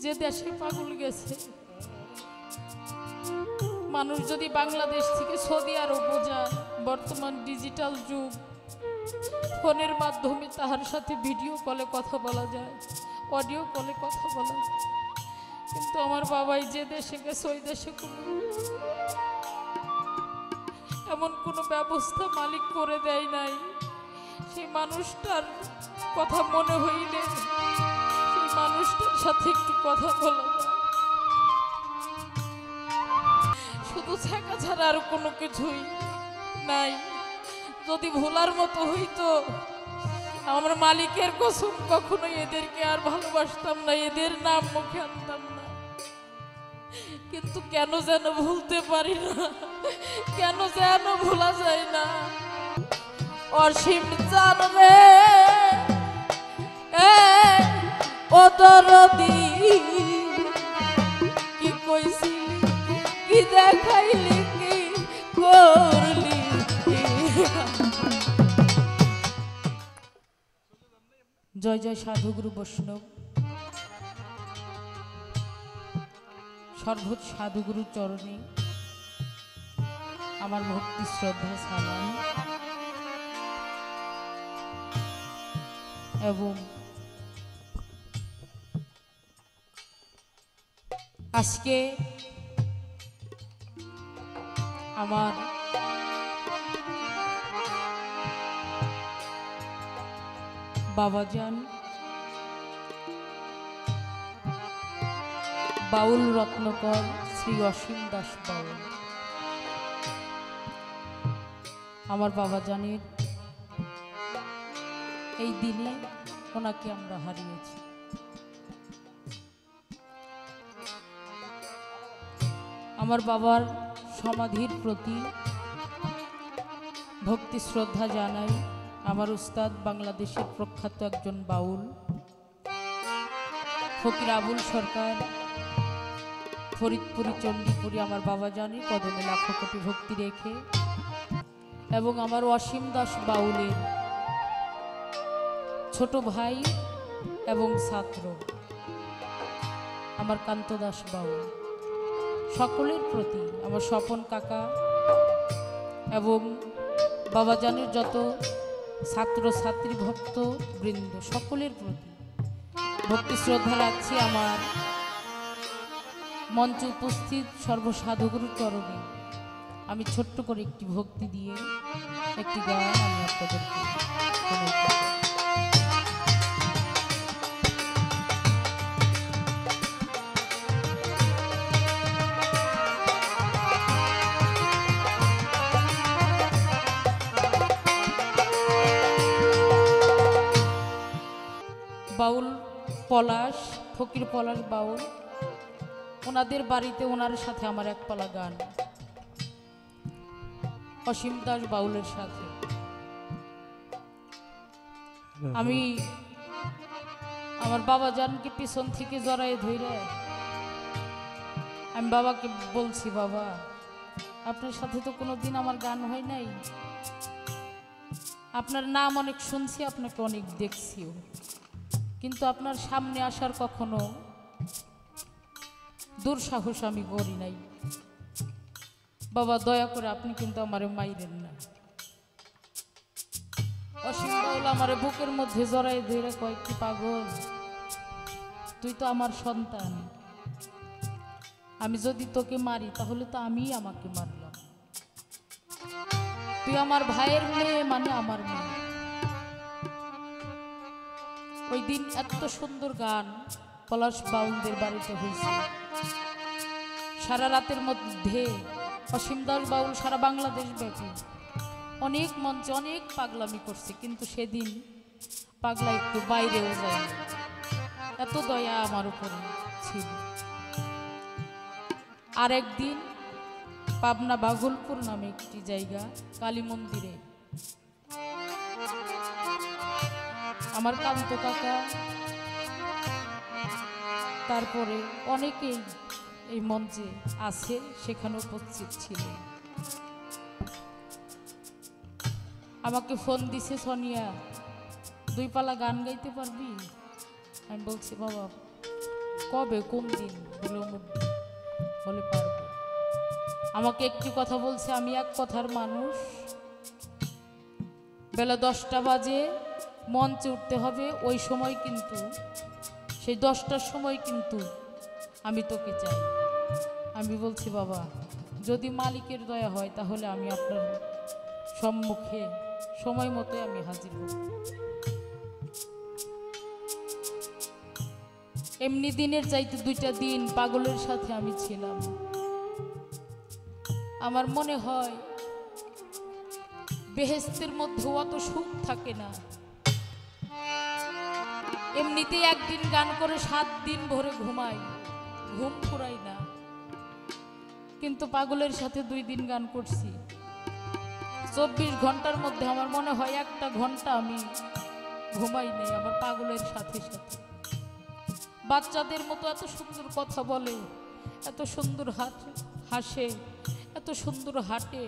যে দেশে পাগল গেছে। মানুষ যদি বাংলাদেশ থেকে সৌদি আরব যায়, বর্তমান ডিজিটাল যুগ, ফোনের মাধ্যমে তাহার সাথে ভিডিও কলে কথা বলা যায়, অডিও কলে কথা বলা যায়, কিন্তু আমার বাবাই যে দেশে গেছে ওই দেশে এমন কোনো ব্যবস্থা মালিক করে দেয় নাই। সেই মানুষটার কথা মনে হইলে সেই মানুষটার সাথে একটু কথা বলা যায়, শুধু ছেঁকা ছাড়া আর কোনো কিছুই নাই। যদি ভোলার মতো হইতো, আমার মালিকের কসম কখনো এদেরকে আর ভালোবাসতাম না, এদের নাম মুখে আনতাম না। কিন্তু কেন যেন ভুলতে পারি না, কেন যেন ভোলা যায় না। অসীম জানবে ও দরদি কি কইছিলি, কি দেখাইলি, কি করলি। জয় জয় সাধুগুরু বৈষ্ণব। সর্বত সাধুগুরু চরণে আমার ভক্তি শ্রদ্ধা সালাম এবং আজকে আমার বাবাজান বাউল রত্নকর শ্রী অসীম দাস বাউল, আমার বাবাজানের এই দিনে ওনাকে আমরা হারিয়েছি। আমার বাবার সমাধির প্রতি ভক্তি শ্রদ্ধা জানাই। আমার উস্তাদ বাংলাদেশের প্রখ্যাত একজন বাউল ফকির আবুল সরকার, ফরিদপুরি চণ্ডীপুরি আমার বাবা জানি কদমে লাখো কোটি ভক্তি রেখে, এবং আমার অসীম দাস বাউলের ছোট ভাই এবং ছাত্র আমার কান্ত দাস বাউল, সকলের প্রতি আমার স্বপন কাকা এবং বাবাজানের যত ছাত্র ছাত্রী ভক্ত বৃন্দ সকলের প্রতি ভক্তি শ্রদ্ধা রাখছি। আমার মঞ্চে উপস্থিত সর্বসাধুগুরু চরণে আমি ছোট্ট করে একটি ভক্তি দিয়ে একটি গান আমি আপনাদেরকে শোনাতে চাই। বাউল পলাশ, ফকির পলাশ বাউল, ওনাদের বাড়িতে ওনার সাথে আমার এক পালা গান অসীম দাস বাউলের সাথে। আমি আমার বাবা জানকে পিছন থেকে জড়াই ধরে আমি বাবাকে বলছি, বাবা আপনার সাথে তো কোনোদিন আমার গান হয় নাই, আপনার নাম অনেক শুনছি, আপনাকে অনেক দেখছিও, কিন্তু আপনার সামনে আসার কখনো দুঃসাহস আমি করি নাই। বাবা দয়া করে আপনি কিন্তু আমারে মাইরেন না। অসীম বাউল আমারে বুকের মধ্যে জড়াই ধরে কয়, কি পাগল, তুই তো আমার সন্তান, আমি যদি তোকে মারি তাহলে তো আমি আমাকে মারলাম, তুই আমার ভাইয়ের মেয়ে মানে আমার মেয়ে। ওই দিন এত সুন্দর গান পলাশ বাউলদের বাড়িতে হয়েছে। সারা রাতের মধ্যে অসীম দাস বাউল সারা বাংলাদেশ ব্যাপী অনেক মঞ্চে অনেক পাগলামি করছে, কিন্তু সেদিন পাগলা একটু বাইরেও যায়, এত দয়া আমার উপরে ছিল। আর একদিন পাবনা বাঘলপুর নামে একটি জায়গা কালী মন্দিরে আমার কান্ত কাকা, তারপরে অনেকেই এই মঞ্চে আছে, সেখানে উপস্থিত ছিল। আমাকে ফোন দিছে, সোনিয়া দুই পালা গান গাইতে পারবি? আমি বলছি, বাবা কবে কোন দিন বলে পারবো। আমাকে একটি কথা বলছে, আমি এক কথার মানুষ। বেলা 10টা বাজে মঞ্চে উঠতে হবে, ওই সময় কিন্তু সেই 10টার সময় কিন্তু আমি তোকে চাই। আমি বলছি বাবা, যদি মালিকের দয়া হয় তাহলে আমি আপনার সম্মুখে সময় মতো আমি হাজির হব। এমনি দিনের চাইতে 2টা দিন পাগলের সাথে আমি ছিলাম। আমার মনে হয় বেহেশতের মধ্যে অত সুখ থাকে না। এমনিতেই একদিন গান করে 7 দিন ভরে ঘুমাই, ঘুম ফুরাই না। কিন্তু পাগলের সাথে 2 দিন গান করছি। 24 ঘন্টার মধ্যে আমার মনে হয় 1টা ঘন্টা আমি ঘুমাই নেই আমার পাগলের সাথে সাথে। বাচ্চাদের মতো এত সুন্দর কথা বলে, এত সুন্দর হাসে, এত সুন্দর হাঁটে।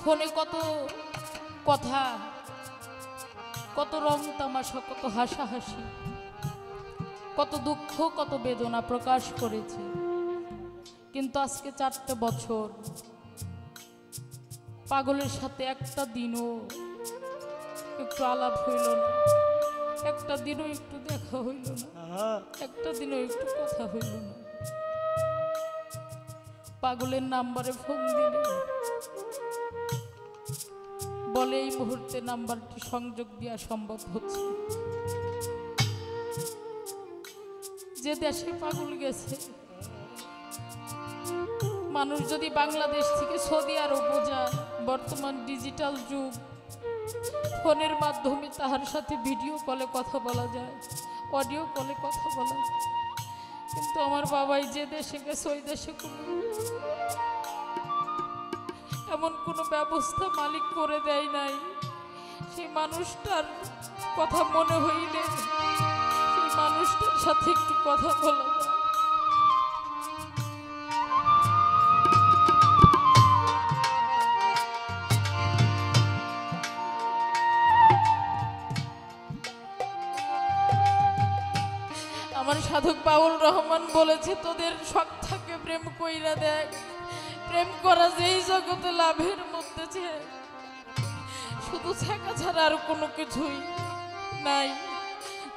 ফোনে কত কথা, কত রং তামাশা, কত হাসাহাসি, কত দুঃখ, কত বেদনা প্রকাশ করেছে। কিন্তু আজকে 4টে বছর পাগলের সাথে একটা দিনও একটু আলাপ হইল না, একটা দিনও একটু দেখা হইল না, একটা দিনও একটু কথা হইল না। পাগলের নাম্বারে ফোন দিলে বলে এই মুহূর্তে নাম্বারটি সংযোগ দেওয়া সম্ভব হচ্ছে। যে দেশে পাগল গেছে, মানুষ যদি বাংলাদেশ থেকে সৌদি আরব যায়, বর্তমান ডিজিটাল যুগ, ফোনের মাধ্যমে তাহার সাথে ভিডিও কলে কথা বলা যায়, অডিও কলে কথা বলা যায়। কিন্তু আমার বাবাই যে দেশে গেছে ওই দেশে এমন কোনো ব্যবস্থা মালিক করে দেয় নাই। সেই মানুষটার কথা মনে হইলে সেই মানুষটার সাথে একটু কথা বলা যায়। আমার সাধক বাউল রহমান বলেছে, তোদের শখ থাকে প্রেম কইরা দেখ, প্রেম করা যেই জগতে লাভের মধ্যে শুধু ছেঁকা ছাড়া আর কোনো কিছুই নাই।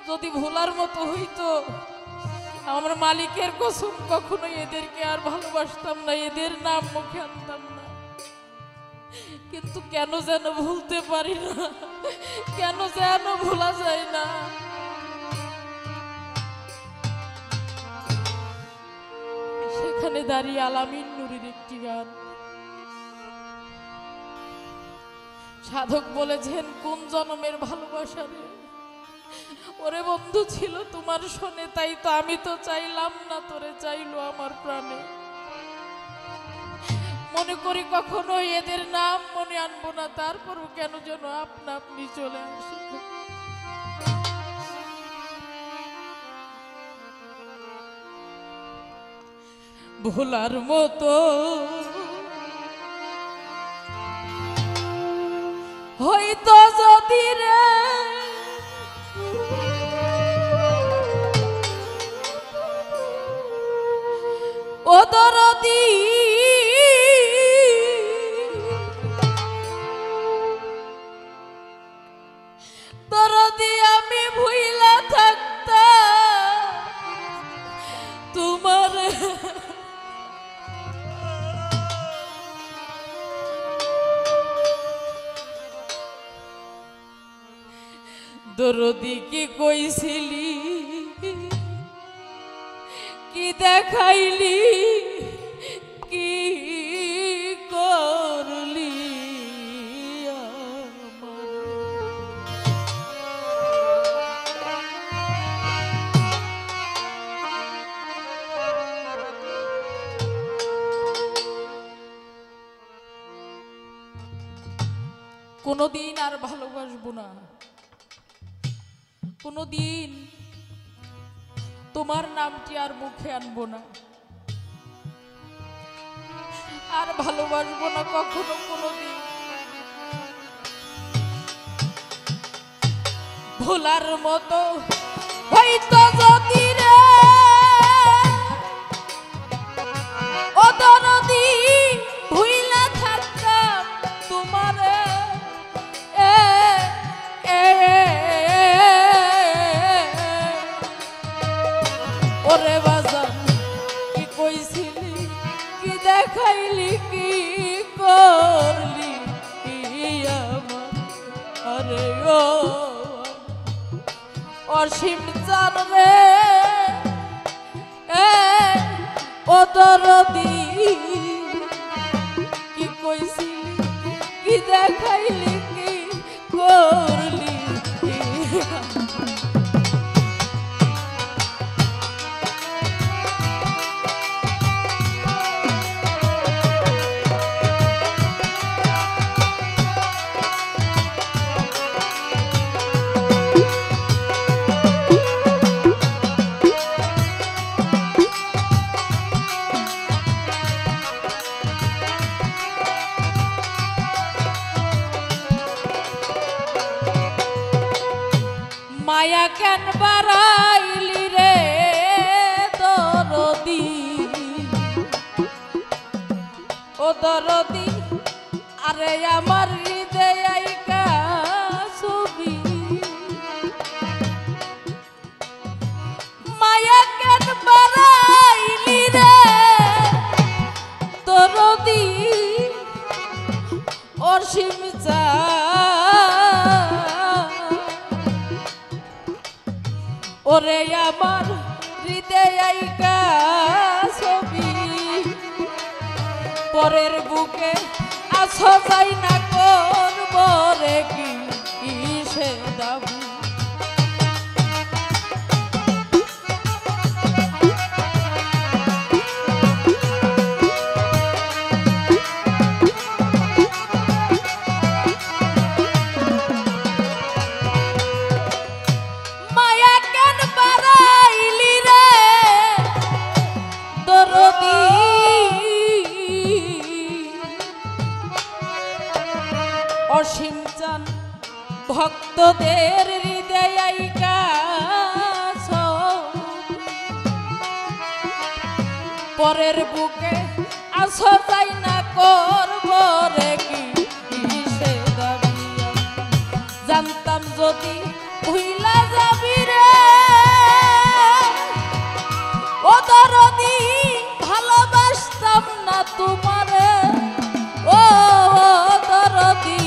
যদি ভোলার মতো হইতো, আমার মালিকের কসম কখনো এদেরকে আর ভালোবাসতাম না, এদের নাম মুখে আনতাম না। কিন্তু কেন যেন ভুলতে পারি না, কেন যেন ভোলা যায় না। সেখানে দাঁড়িয়ে আলামিন নুরির একটি গান, সাধক বলেছেন, কোন জন্মের ভালোবাসা রে ওরে বন্ধু ছিল তোমার শোনে, তাই তো আমি তো চাইলাম না, তোরে চাইলো আমার প্রাণে। মনে করি কখনো এদের নাম মনে আনবো না, তারপরও কেন যেন আপনা আপনি চলে আসে। ভোলার মতো হইতো যদি রে ও দরদি, দরদি আমি ভুইলা থাকতাম তোমার। দরদি কি কইছিলি, কি দেখাইলি, কি করলি কোনদিন আর ভালোবাসবো না, কোনদিন তোমার নামটি আর মুখে আনবো না, আর ভালোবাসবো না কখনো কোনদিন। ভোলার মতো হইতো যদি রে ও দরদি ভুইলা থাকতাম তোমারে ওরে বাজান কি কইছিলি কি দেখাইলি কি করলি আমার আরে ও অসীম চান রে ও দরদি কি কইছিলি কি দেখাইলি কি করলি মায়া কেন বাড়াইলি রে দরদি ও দরদি আরে আমার হৃদয় আইকা ছবি মায়া কেন বাড়াইলি রে দরদি অসীম চা ওরে আমার হৃদয় আইকা ছবি পরের বুকে আছো যাই না করব রে কি সে দাবি অসীম চান ভক্তদের হৃদয় আইকা পরের বুকে আছো যাই না করব রে কি সে দাবি জানতাম যদি ভুইলা যাবি রে ও দরদি ভালোবাসতাম না তোমারে ও দরদি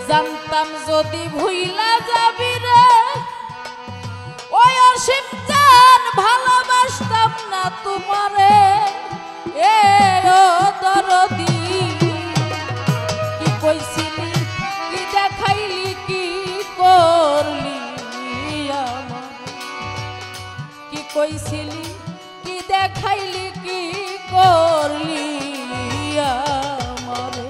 জানতাম যদি ভুইলা যাবি রে ওই অসীম চান ভালোবাসতাম না তোমারে ও দরদি কি কইছিলি কি দেখাইলি কি করলি আমার কি কইছিলি কি দেখাইলি কি করলি আমারে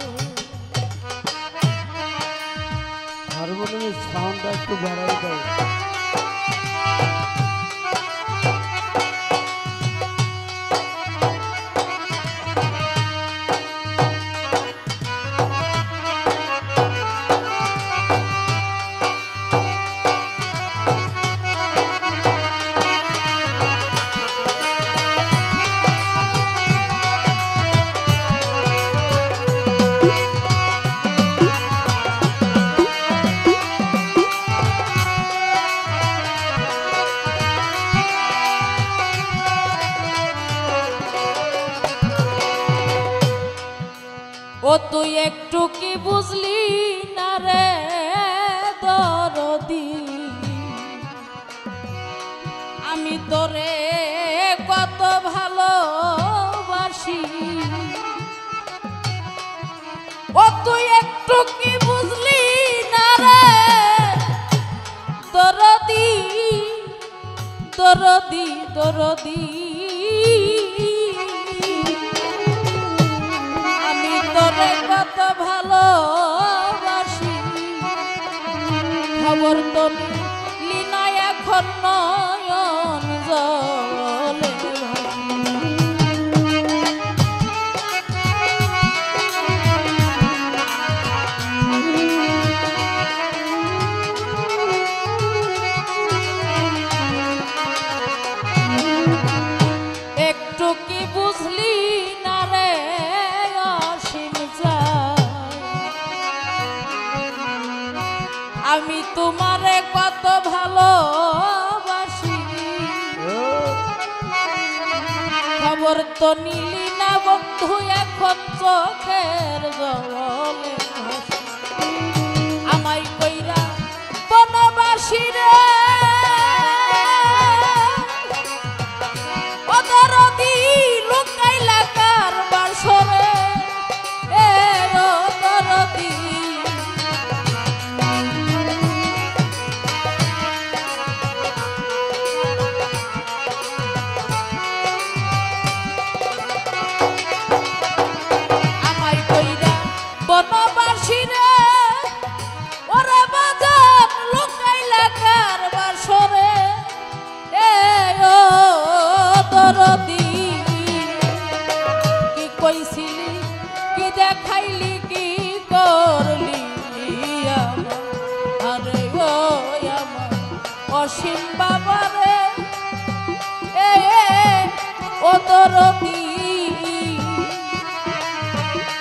হারমোনিয়ামের সাউন্ডটা একটু বাড়াই দাও। ও তুই একটু কি বুঝলি না রে দরদি আমি তোরে কত ভালোবাসি ও তুই একটু কি বুঝলি না রে দরদি দরদি দরদি তোরে কত ভালোবাসি খবর তো নিলি না এখন নয়ন জলে একটু কি বুঝলি না রে অসীম আমি তোমারে কত ভালোবাসি খবর তো নিলি না বন্ধু এখন চোখের জলে আমায় কইরা বনবাসী রে অদরদি লুকাইলা কারবার সরে এ অদরদি আমায় কইরা বনবাসী রে ওরে বাজার লুকাইলা কারবার সরে এ অদরদি কি কইছিলি কি দেখাইলি কি করলি আরে ও আমার অসীম বাবারে এ অদরদি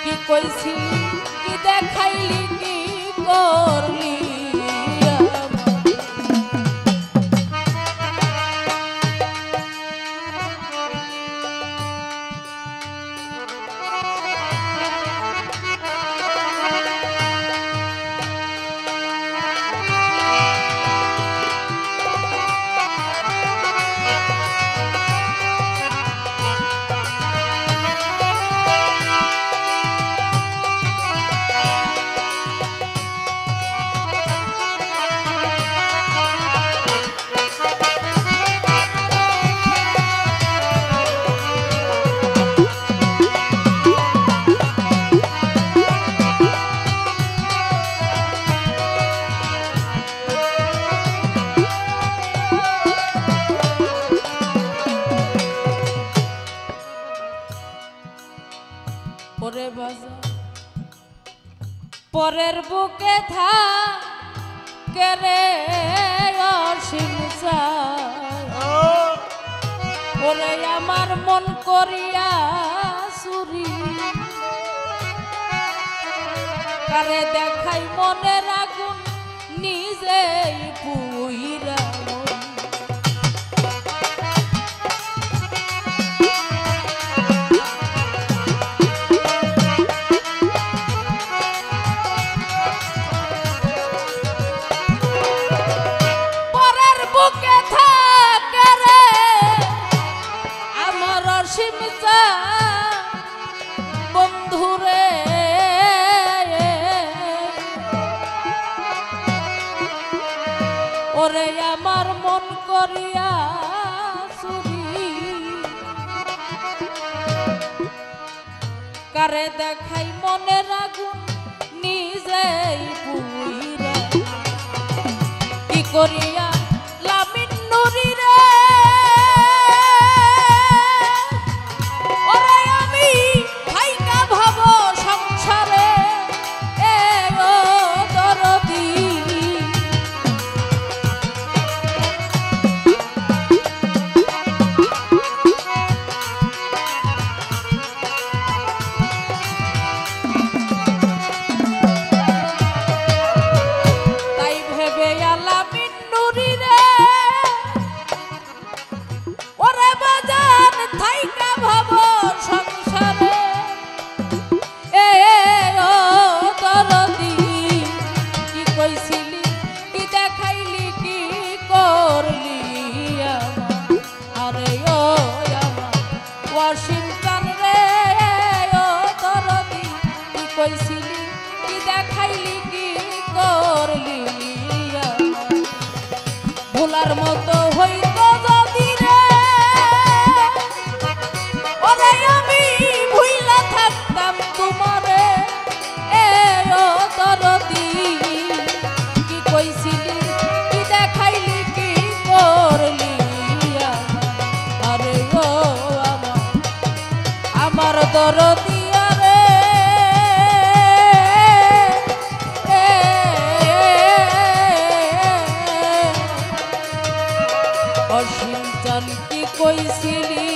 কি কইছিলি কি দেখাইলি কি করলি পরে বাজা পরের বুকে থাকে রে অসীম ওরে আমার মন করিয়া চুরি কারে দেখাই মনের আগুন নিজেই পুইরা বন্ধুরে ওরে আমার মন করিয়া চুরি কারে দেখাই মনের আগুন নিজেই পুইরা কি করিয়া লামিন নুরি রে কইছিলি কি দেখাইলি কি করলি ভোলার মতো হইতো যদি রে ওরে আমি ভুইলা থাকতাম তোমারে এ ও দরদি কি কইছিলি জান কি কইছিলি